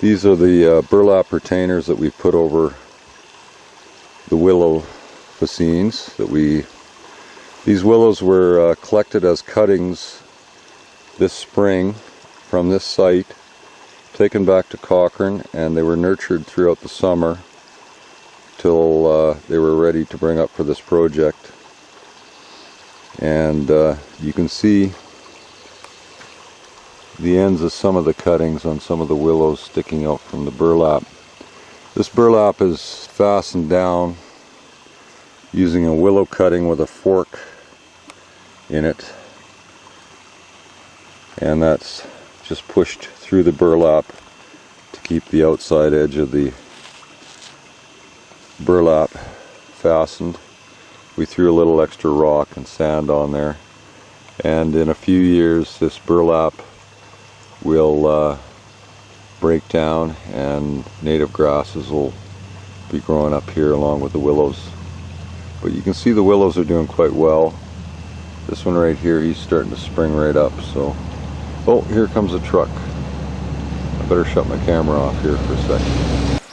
These are the burlap retainers that we put over the willow fascines. These willows were collected as cuttings this spring from this site, taken back to Cochrane, and they were nurtured throughout the summer till they were ready to bring up for this project. And you can see the ends of some of the cuttings on some of the willows sticking out from the burlap. This burlap is fastened down using a willow cutting with a fork in it, and that's just pushed through the burlap to keep the outside edge of the burlap fastened. We threw a little extra rock and sand on there, and in a few years this burlap will break down and native grasses will be growing up here along with the willows. But you can see the willows are doing quite well. This one right here, he's starting to spring right up. So, oh, here comes a truck. I better shut my camera off here for a second.